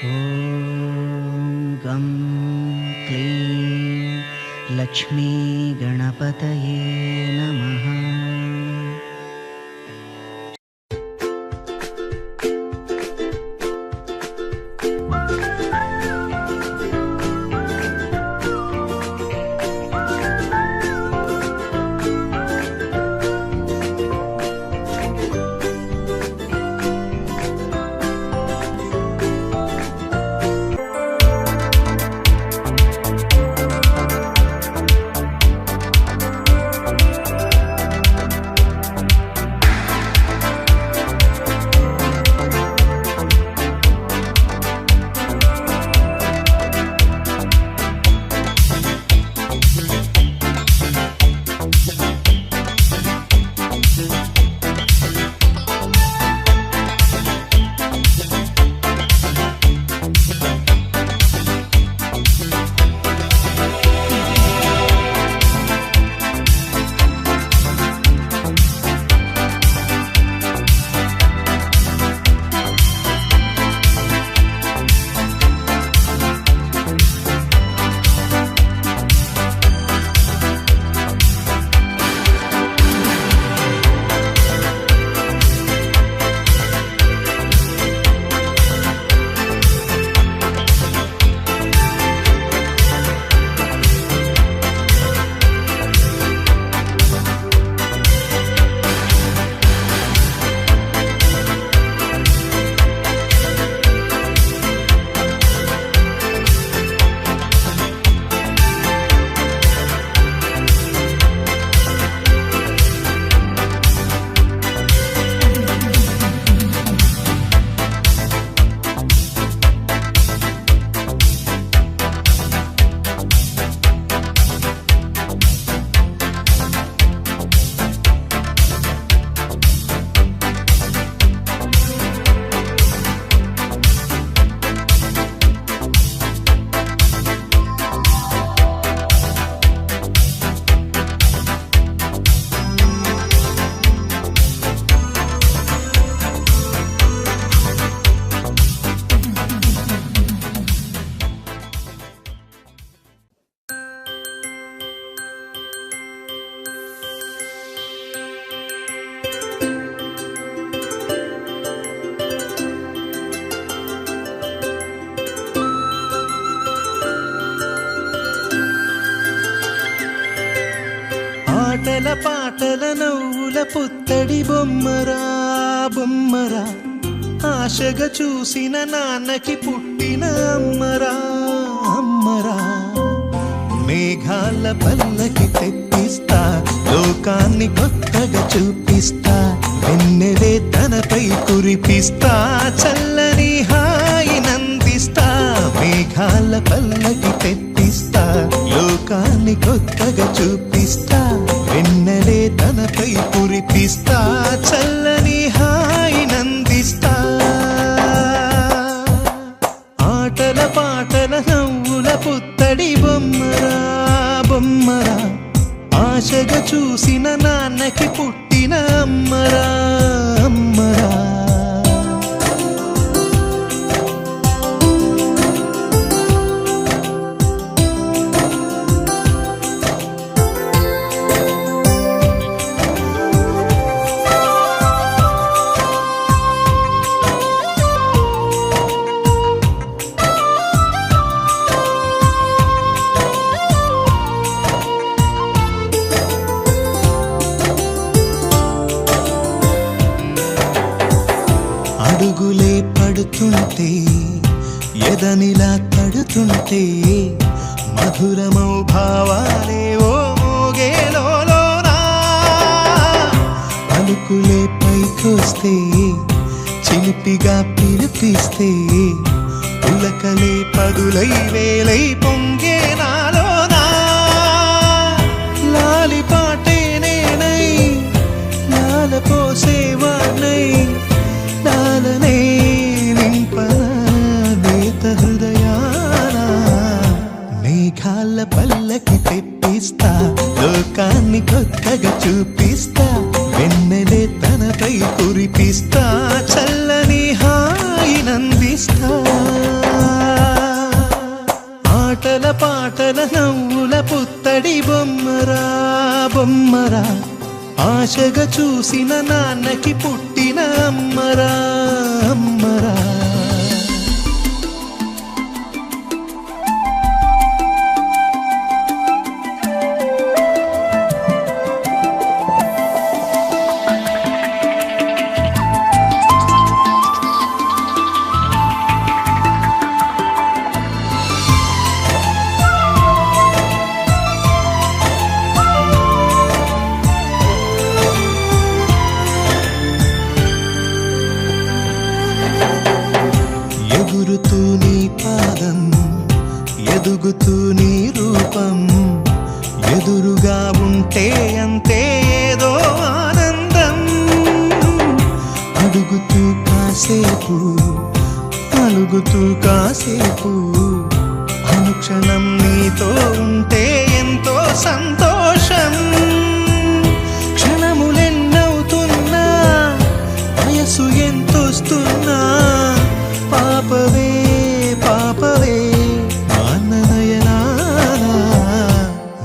ॐ गं क्लीं लक्ष्मी गणपतये नमः। ఆటల పాటల నవ్వుల పుత్తడి బొమ్మరా బొమ్మరా, ఆశగా చూసిన నాన్నకి పుట్టిన అమ్మరా అమ్మరా. మేఘాల పల్లకి తెప్పిస్తా, లోకాన్ని కొత్తగా చూపిస్తా, వెన్నెలే తనపై కురిపిస్తా, చల్లని హాయి నందిస్తా. మేఘాల పల్లకి తెప్పిస్తా, లోకాన్ని కొత్తగా చూపిస్తా, వెన్నెలే తనపై కురిపిస్తా, చల్లని హాయి నందిస్తా. ఆటల పాటల నవ్వుల పుత్తడి బొమ్మరా బొమ్మరా, ఆశగా చూసిన నాన్నకి పుట్టిన అమ్మరా అమ్మరా. అడుగులే పడుతుంటే, ఎదనిలా తడుతుంటే, మధురమౌ భావాలే ఓ మోగేలోనా. పలుకులే పైకొస్తే, చిలిపిగా పిలిపిస్తే, పులకలే పదులై వేలై పొంగే నాలోనా. లాలి పాటే నేనై, లాల పోసేవాణ్ణై, లాలనే నింపనా నేత హృదయాన. మేఘాల పల్లకి తెప్పిస్తా, లోకాన్ని కొత్తగా చూపిస్తా, వెన్నెలే తనపై కురిపిస్తా, చల్లని హాయి నందిస్తా. ఆటల పాటల నవ్వుల పుత్తడి బొమ్మరా బొమ్మరా, ఆశగా చూసిన నాన్నకి పుట్టిన అమ్మరా అమ్మరా. ఎగురుతూ నీ పాదం, ఎదుగుతూ నీ రూపం, ఎదురుగా ఉంటే అంతే ఏదో ఆనందం. అడుగుతూ కాసేపు, అలుగుతూ కాసేపు, అనుక్షణం నీతో ఉంటే ఎంతో సంతోషం. క్షణములెన్నవుతున్నా, వయసు ఎంతొస్తున్నా, పాపవే పాపవే మాననయనానా.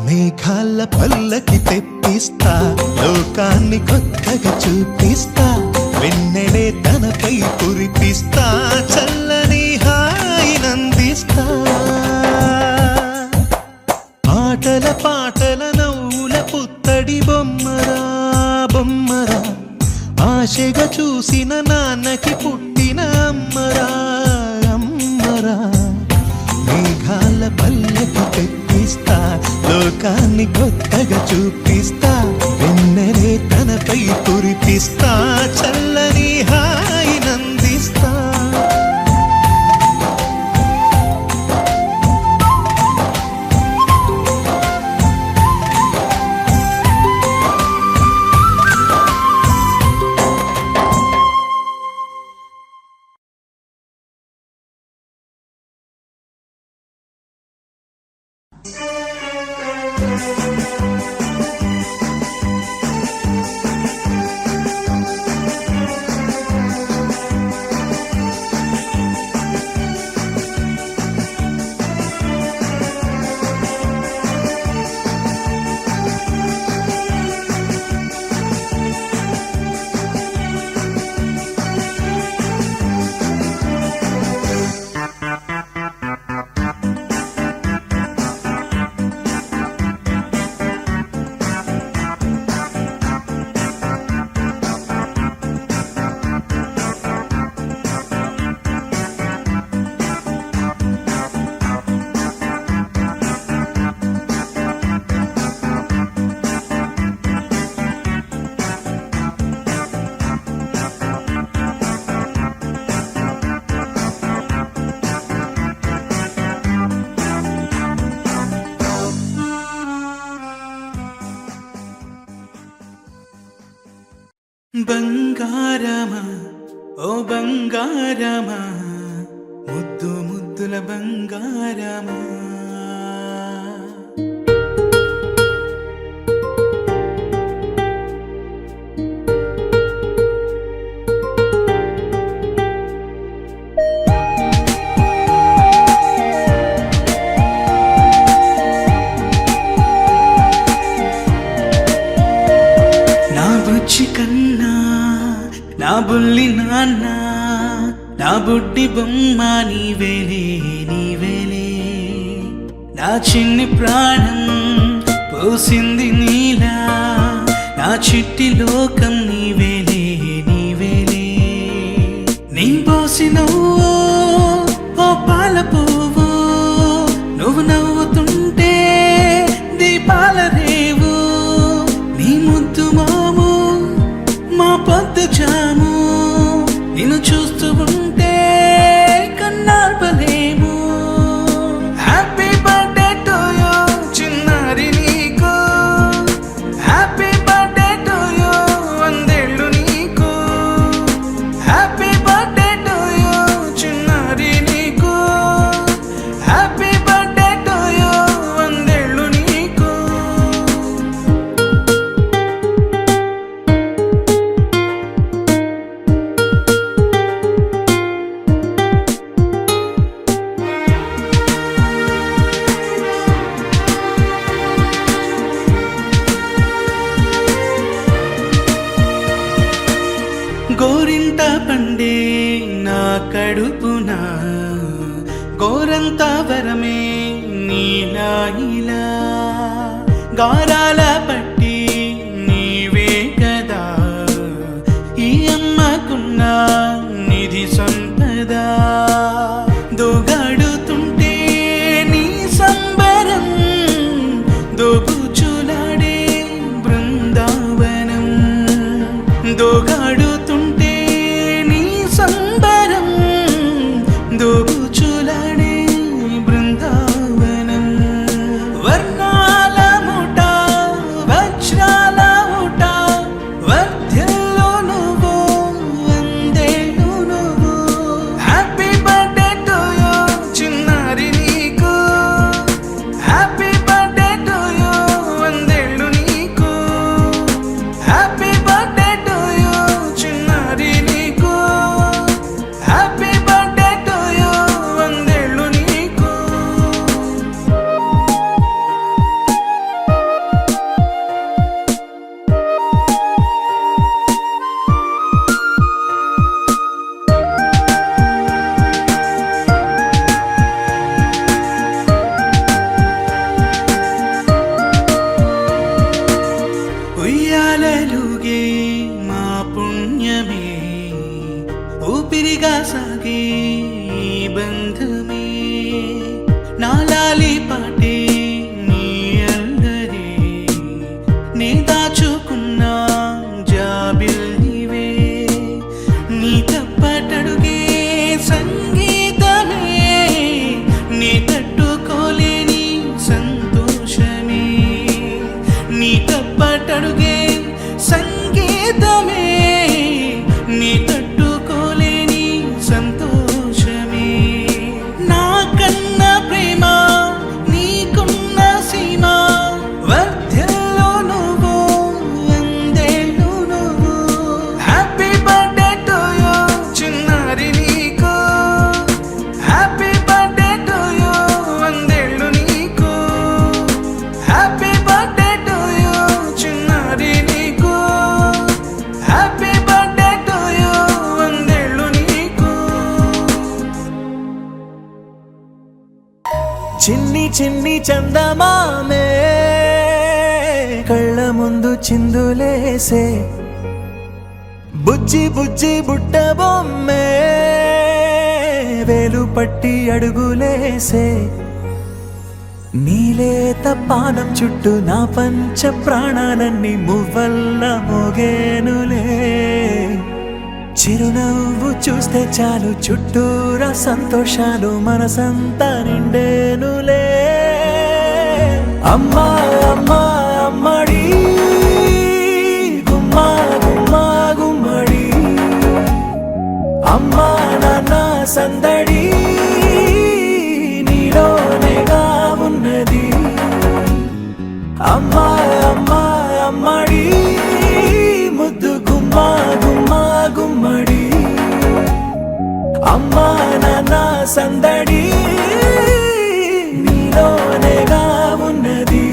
మేఘాల పల్లకి తెప్పిస్తా, లోకాన్ని కొత్తగా చూపిస్తా, వెన్నెలే తనపై కురిపిస్తా, చల్లని హాయినందిస్తా. ఆటల పాటల నవ్వుల పుత్తడి బొమ్మరా బొమ్మరా, ఆశగా చూసిన నాన్నకి పుట్టిన అమ్మరా అమ్మరా. మేఘాల పల్లకి తెప్పిస్తా, లోకాన్ని కొత్తగా చూపిస్తా, వెన్నెలే తనపై కురిపిస్తా, చల్లని హాయినందిస్తా. బంగారమా ఓ బంగారమా, ముద్దు ముద్దుల బంగారమా. నా బుజ్జి కన్నా నా బుల్లి నాన్న, నా బుడ్డి బొమ్మ నీవేలే నీవేలే. నా చిన్ని ప్రాణం పోసింది నీలా, నా చిట్టి లోకం నీవేలే నీవేలే. నీ పోసినవో ఓ పాల పువ్వు, నువ్వు నవ్వుతుంటే దీపాల రేవు. నీ ముద్దు మాము మా పొద్దు జాము, నిన్ను చూస్తూ ఉంటే కన్నార్పలేము. హ్యాపీ బర్త్డే టు యూ చిన్నారి నీకు, హ్యాపీ బర్త్డే టు యూ వందేళ్ళు నీకు, హ్యాపీ బర్త్డే టు యూ చిన్నారి నీకు. కడుపున గోరంత వరమే నీలా ఇలా గారాల పట్టి నీవే కదా ఈ అమ్మకున్న నిధి సంపద దోగాడుతుంటే నీ సంబరం దోబుచులాడే బృందావనం దోగాడుతుంటే నీ సంబరం దోబుచులాడే బృందావనం వర్ణాల ముఠ వజ్రాల ఊట వర్ధ్యలో నువ్వు వందేళ్ళు నువ్వు హ్యాపీ బర్త్డే టు యూ చిన్నారి నీకు హ్యాపీ బర్త్డే టు యూ వందేళ్ళు నీకు హ్యాపీ బర్త్డే టు యూ చిన్నారి నీకు హ్యాపీ బర్త్డే టు యూ వందేళ్ళు నీకు ఉయ్యాలలుగే మా పుణ్యమే ఊపిరిగా సాగే ఈ బంధమే నాలాలి పాటే నీ అల్లరే నే దాచుకున్న జాబిల్లివే నీ తప్పటడుగే సంగీతమే నీ తట్టుకోలేని సంతోషమే నీ తప్పటడుగే సంగీతమే నీ తట్టుకోలేని సంతోషమే నా కన్న ప్రేమ నీకున్న సీమ వర్ధ్యలో నువ్వు వందేళ్ళు నువ్వు హ్యాపీ బర్త్డే టు యూ చిన్నారి నీకు హ్యాపీ బర్త్డే టు యూ వందేళ్ళు నీకు హ్యాపీ బర్త్డే టు యూ చిన్నారి నీకు హ్యాపీ బర్త్డే టు యూ వందేళ్ళు నీకు చిన్ని చిన్ని చందమామే కళ్ళ ముందు చిందులేసే బుజ్జి బుజ్జి బుట్ట బొమ్మే వేలు పట్టి అడుగులేసే నీలేత పానం చుట్టూ నా పంచ ప్రాణాలన్నీ మువ్వల్ల మోగేనులే చిరునవ్వు చూస్తే చాలు చుట్టూరా సంతోషాలు మనసంతా నిండేనులే అమ్మా అమ్మా అమ్మడి గుమ్మా గుమ్మా గుమ్మడి అమ్మా నాన్న సందడి నీలోనేగా ఉన్నది అమ్మా అమ్మా అమ్మడి ముద్దు గుమ్మా గుమ్మా గుమ్మడి అమ్మా నాన్న సందడి నీలోనేగా ఉన్నది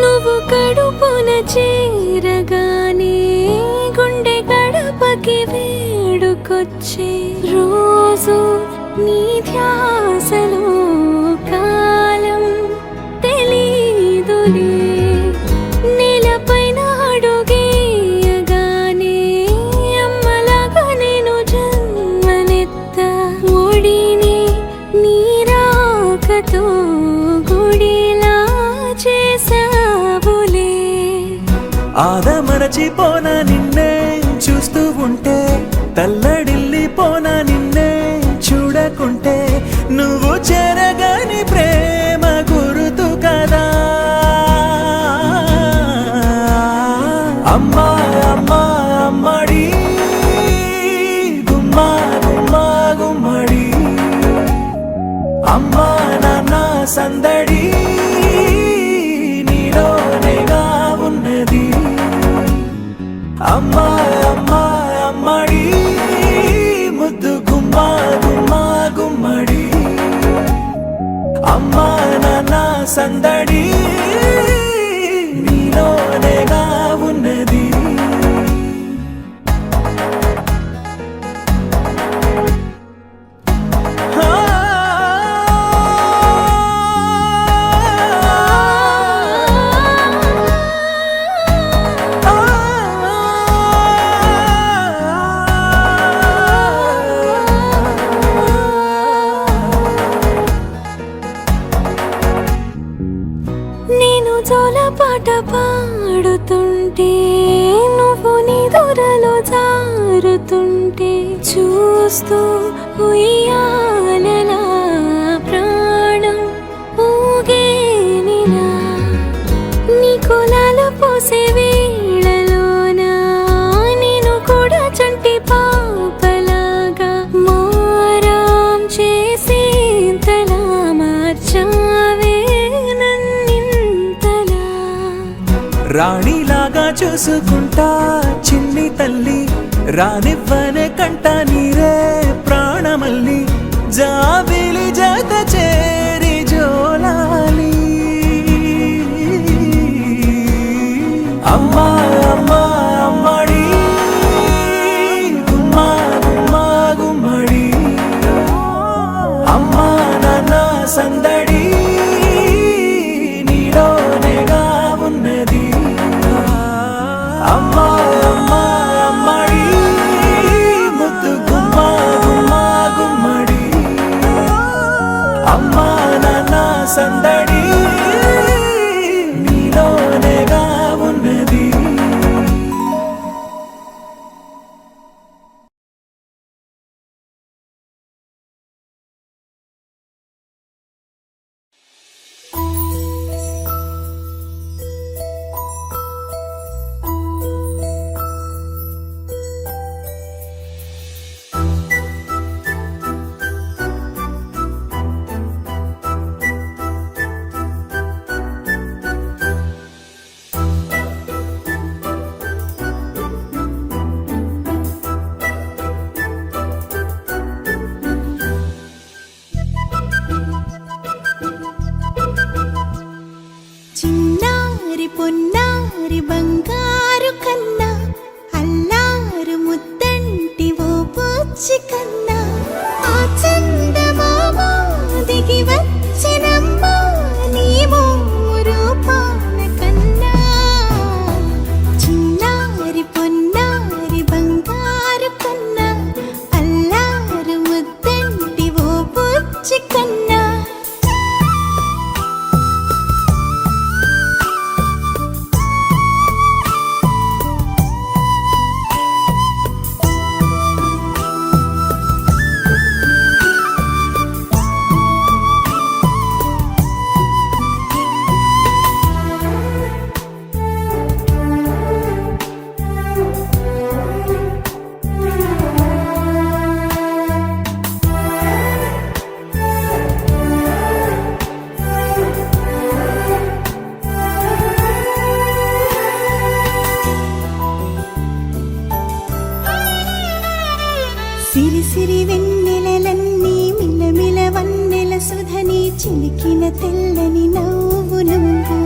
నువ్వు కడుపున చేరగానే గుండె గడపకి వేడుకొచ్చే రోజు నీ ధ్యాసలో కాలం తెలీదులే నేలపైన అడుగేయగానే అమ్మలాగా నేను జన్మనెత్త ఒడిని నీ రాకతో గుడిలా చేసావులే ఆదమరచిపోన నిన్నే చూస్తూ ఉంటే తల్లడిల్లిపోన నిన్నే చూడకుంటే నువ్వు చెరగని ప్రేమ గురుతు కదా అమ్మా నాన్న సందడి నీలోనేగా ఉన్నది. అమ్మా అమ్మా అమ్మడి ముద్దు గుమ్మా గుమ్మా గుమ్మడి. అమ్మా నాన్న సందడి నీలోనేగా ఉన్నది. నేను జోలపాట పాడుతుంటే నువ్వు నీ దూరలో జారుతుంటే చూస్తూ ఉయ్యాలలా ప్రాణం ఊగేనిలా. నీ కులాల పోసే వేళలోన నేను కూడా చంటి పాపలాగా మారాం చేసేంతలా మార్చావే నన్నింతలా. రాణిలాగా చూసుకుంటా చిన్ని తల్లి, రానివ్వనే కంట నీరే ప్రాణమల్లి. జాబిలి జత చేరి జోలాలి. అమ్మా అమ్మా అమ్మడి గుమ్మా గుమ్మా గుమ్మడి. అమ్మా నాన్న సందడి నీలోనేగా ఉన్నది. అమ్మా అమ్మా అమ్మడి ముద్దు గుమ్మా గుమ్మా గుమ్మడి. అమ్మా నాన్న సందడి నీలోనేగా ఉన్నది. చిన్నారి పొన్నారి బంగారు కన్నా అల్లారు ముద్దంటి ఓ పూచి కన్నా ఆ చందమామ దిగి వచ్చినమ్మా నీ రూపాన కన్నా. చిన్నారి పొన్నారి బంగారు కన్నా అల్లారు ముద్దంటి ఓ పూచి కన్నా. సిరి సిరి వెన్నెలలన్నీ మిలమిల వన్నెల సుధని చిలికిన తెల్లని నవ్వు నువ్వు.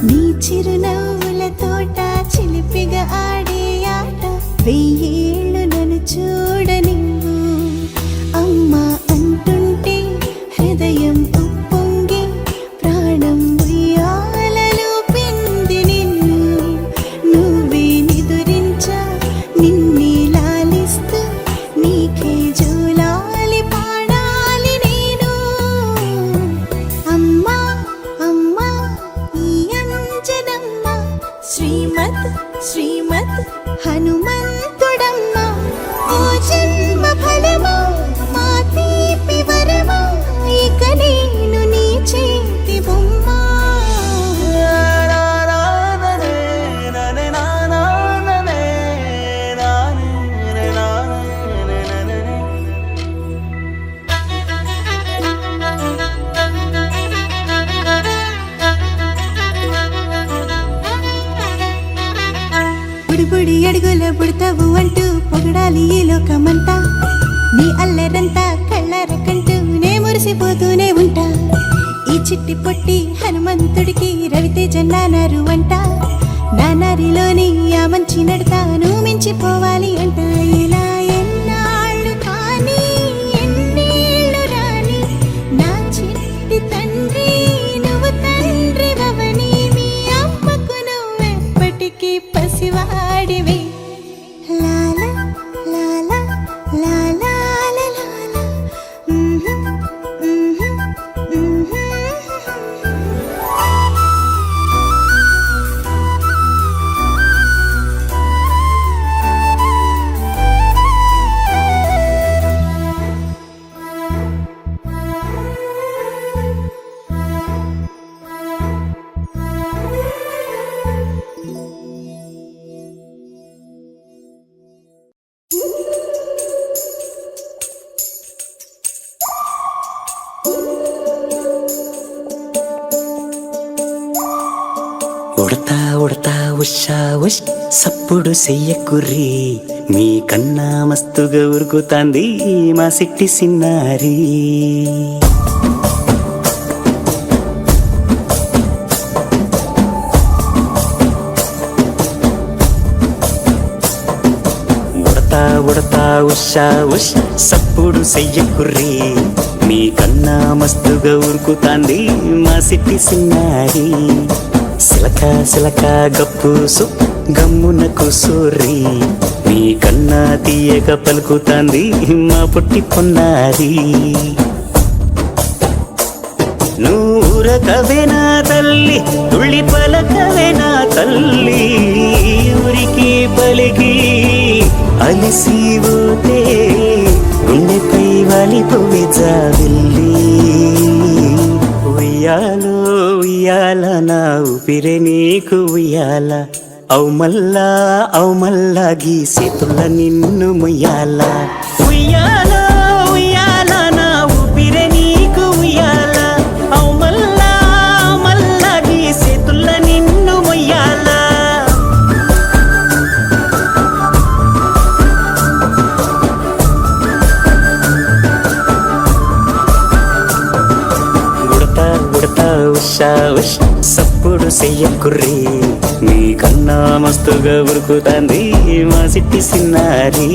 నీ చిరునవ్వుల తోట చిలిపిగా ఆడే ఆట వెయ్యేళ్ళు నన్ను చూడనివ్వు. అమ్మా అంటుంటే హృదయం ఉప్పొంగి ప్రాణం ఉయ్యాలలో పిండి నిన్ను. నువ్వే నిదురించా నిన్నే లాలిస్తూ నీకే జోలాలి పాడాలి నేను. అమ్మా అమ్మా ఈ అంజనమ్మ శ్రీమత్ శ్రీమత్ హనుమంతుడమ్మ. చిట్టి పొట్టి హనుమంతుడికి రవితేజ నానారు అంట. నానారిలోని ఆ మంచి నడతాను మించిపోవాలి అంట. ఇలా ఎన్నాళ్ళు కానీ ఎన్నేళ్ళు రాని నా చిట్టి తండ్రి నువ్వు తండ్రి వవని. మీ అమ్మకు నువ్వెప్పటికీ పసివాడివే. లాలా లాలా లాలా లాలా. ఉడతా ఉడతా ఉషా ఉష్ సప్పుడు చెయ్యకుర్రి, మీ కన్నా మస్తుగా ఉరుకుతాంది మా సిట్టి సిన్నారి. ఉడతా ఉడతా ఉషా ఉష్ సప్పుడు చెయ్యకుర్రి, మీ కన్నా మస్తుగా ఉరుకుతాంది మా సిట్టి సిన్నారి. సిలక సిలక గప్పుసు గమ్మున కూసోర్రి, మీ కన్నా తీయక పలుకుతాంది మా పొట్టి పొన్నారి. నూరకవేనా తల్లి తుళ్ళి పలకవేనా తల్లి, ఊరికి పలికి అలిసిపోతే గుండెపై వాలిపోవే జాబిల్లి. ఉయ్యాలో ఉయ్యాల నా ఊపిరే నీకు ఉయ్యాల, అవు మల్లా గీసేతుల నిన్ను ముయ్యాల. ఉయ్యాలో ఉయ్యాల నా ఊపిరే నీకు ఉయ్యాల, అవు మల్లా గీసేతుల నిన్ను ముయ్యాల. ఉషా ఉష్ సప్పుడు చెయ్యకుర్రి, మీ కన్నా మస్తుగా ఉరుకుతాంది మా సిట్టి సిన్నారి.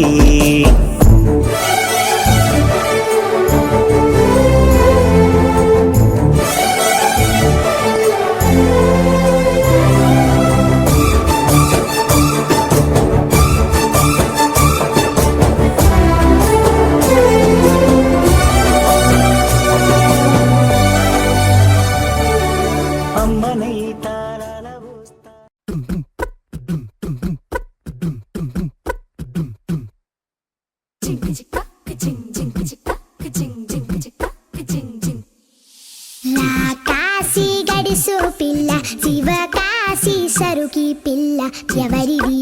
కాశీ గడిసు పిల్ల శివ కాశీ సరుకి పిల్ల ఎవరిది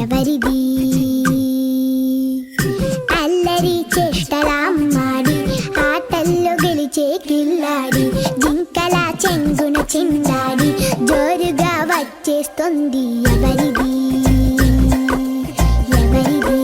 ఎవరిది. అల్లరి చేష్టలామ్మాడి ఆటల్లో గెలిచే కిల్లాడి, జింకల చెంగున చిందాడి జోరుగా వచ్చేస్తుంది ఎవరిది ఎవరిది.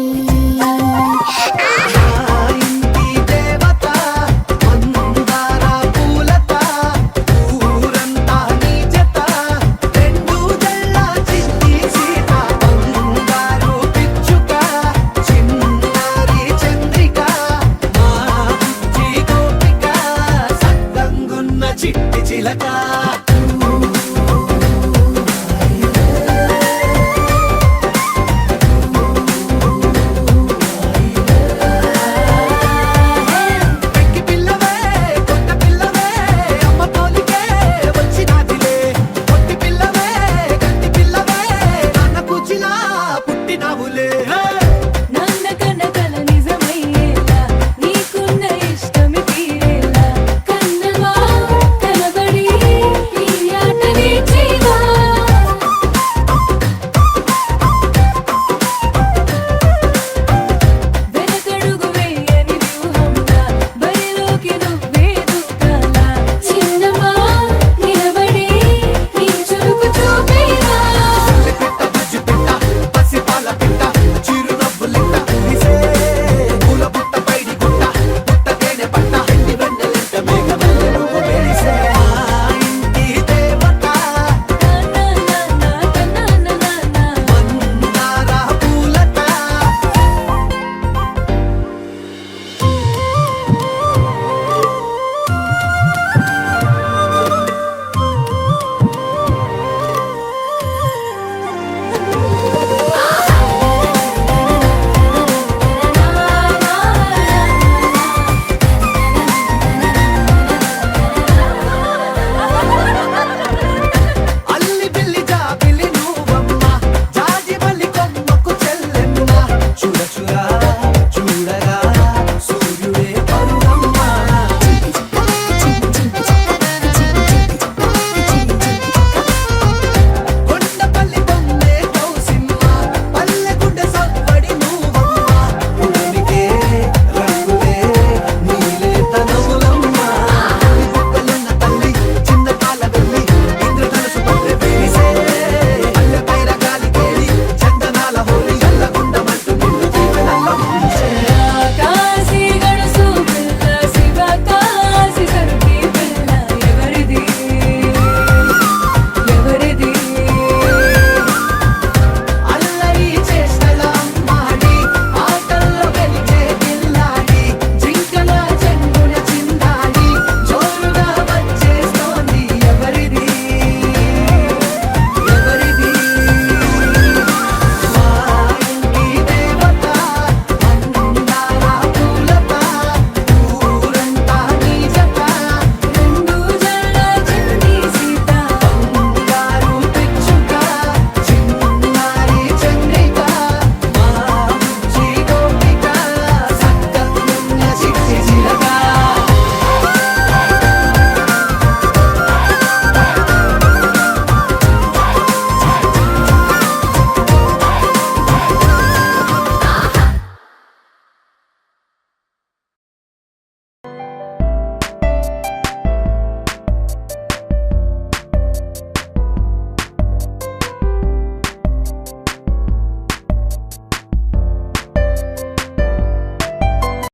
చిట్టి చిలక పుట్టినవులే.